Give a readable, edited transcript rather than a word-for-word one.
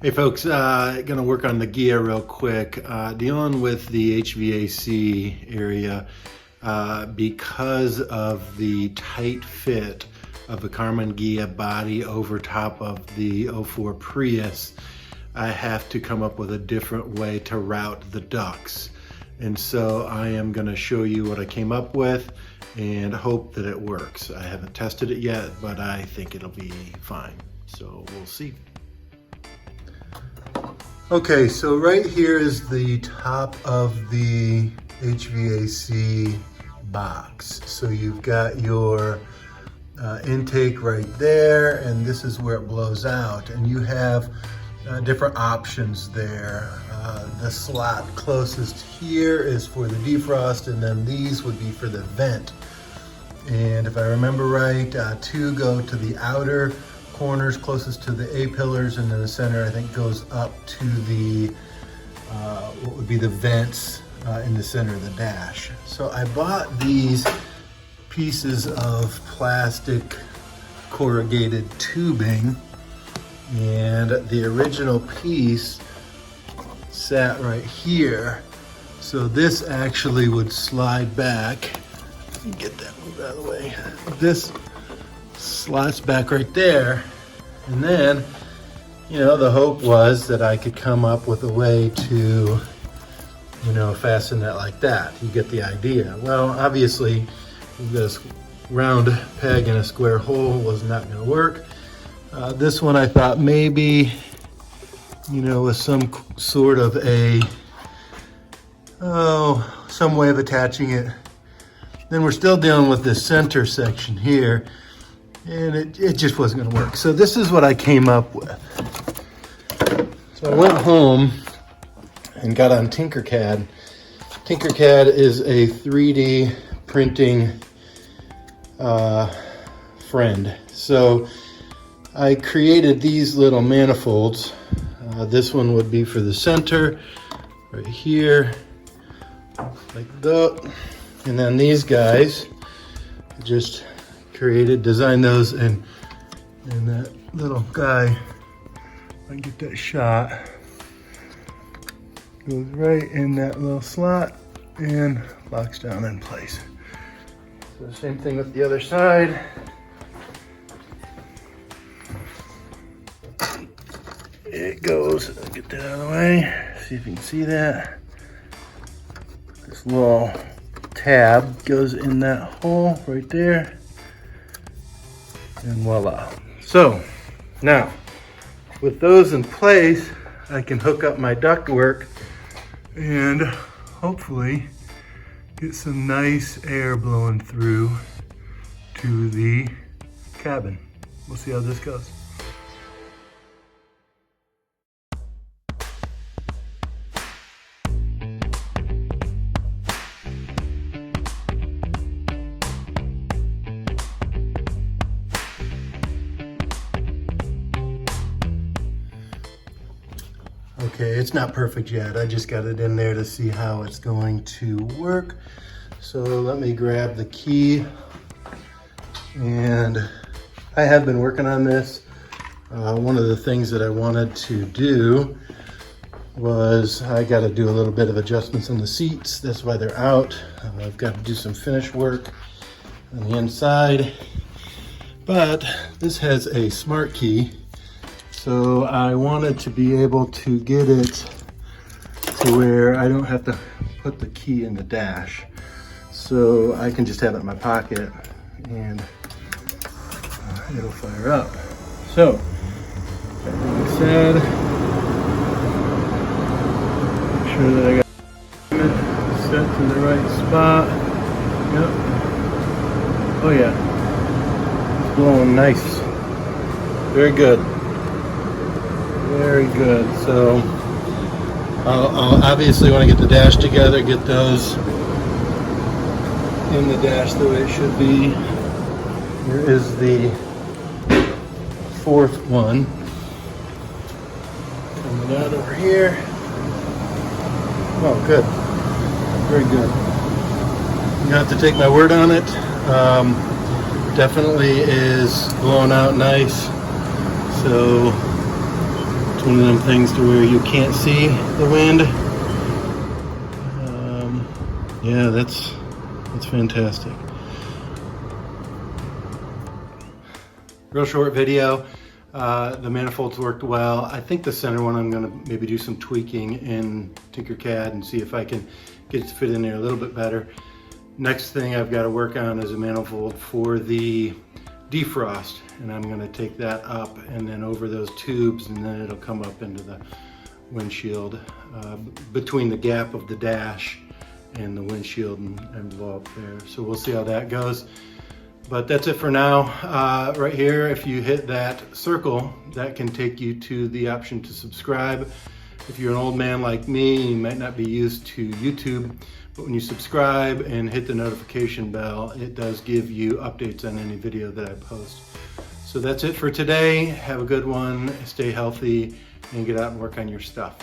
Hey folks, gonna work on the Ghia real quick. Dealing with the HVAC area because of the tight fit of the Karmann Ghia body over top of the 04 Prius. I have to come up with a different way to route the ducts. And so I am gonna show you what I came up with and hope that it works. I haven't tested it yet, but I think it'll be fine. So we'll see. Okay, so right here is the top of the HVAC box. So you've got your intake right there, and this is where it blows out. And you have different options there. The slot closest here is for the defrost, and then these would be for the vent. And if I remember right, two go to the outer corners closest to the A-pillars, and then the center I think goes up to the what would be the vents in the center of the dash. So I bought these pieces of plastic corrugated tubing, and the original piece sat right here. So this actually would slide back. Let me get that moved out of the way. This slots back right there, and then, you know, the hope was that I could come up with a way to, you know, fasten that like that. You get the idea. Well, obviously this round peg in a square hole was not going to work. This one I thought maybe, you know, with some sort of a some way of attaching it. Then we're still dealing with this center section here, and it just wasn't gonna work. So this is what I came up with. So I went home and got on Tinkercad. Tinkercad is a 3D printing friend. So I created these little manifolds. This one would be for the center, right here, like that. And then these guys, just designed those, and that little guy, I can get that shot, goes right in that little slot and locks down in place. So same thing with the other side. It goes, get that out of the way, see if you can see that. This little tab goes in that hole right there, and voila. So now with those in place, I can hook up my ductwork and hopefully get some nice air blowing through to the cabin. We'll see how this goes. Okay, it's not perfect yet. I just got it in there to see how it's going to work. So let me grab the key. And I have been working on this. One of the things that I wanted to do was I got to do a little bit of adjustments on the seats. That's why they're out. I've got to do some finish work on the inside. But this has a smart key. So I wanted to be able to get it to where I don't have to put the key in the dash. So I can just have it in my pocket and it'll fire up. So, that being said, make sure that I got it set to the right spot. Yep. Oh yeah, it's blowing nice. Very good. Very good. So I'll obviously want to get the dash together, get those in the dash the way it should be. Here is the fourth one. Coming out over here. Oh, good. Very good. You have to take my word on it. Definitely is blowing out nice. So one of them things to where you can't see the wind. Yeah, that's fantastic. Real short video. The manifolds worked well. I think the center one I'm gonna maybe do some tweaking in Tinkercad and see if I can get it to fit in there a little bit better. Next thing I've got to work on is a manifold for the defrost, and I'm going to take that up and then over those tubes, and then it'll come up into the windshield between the gap of the dash and the windshield and blow up there. So we'll see how that goes. But that's it for now. Right here, if you hit that circle, that can take you to the option to subscribe. If you're an old man like me, you might not be used to YouTube, but when you subscribe and hit the notification bell, it does give you updates on any video that I post. So that's it for today. Have a good one, stay healthy, and get out and work on your stuff.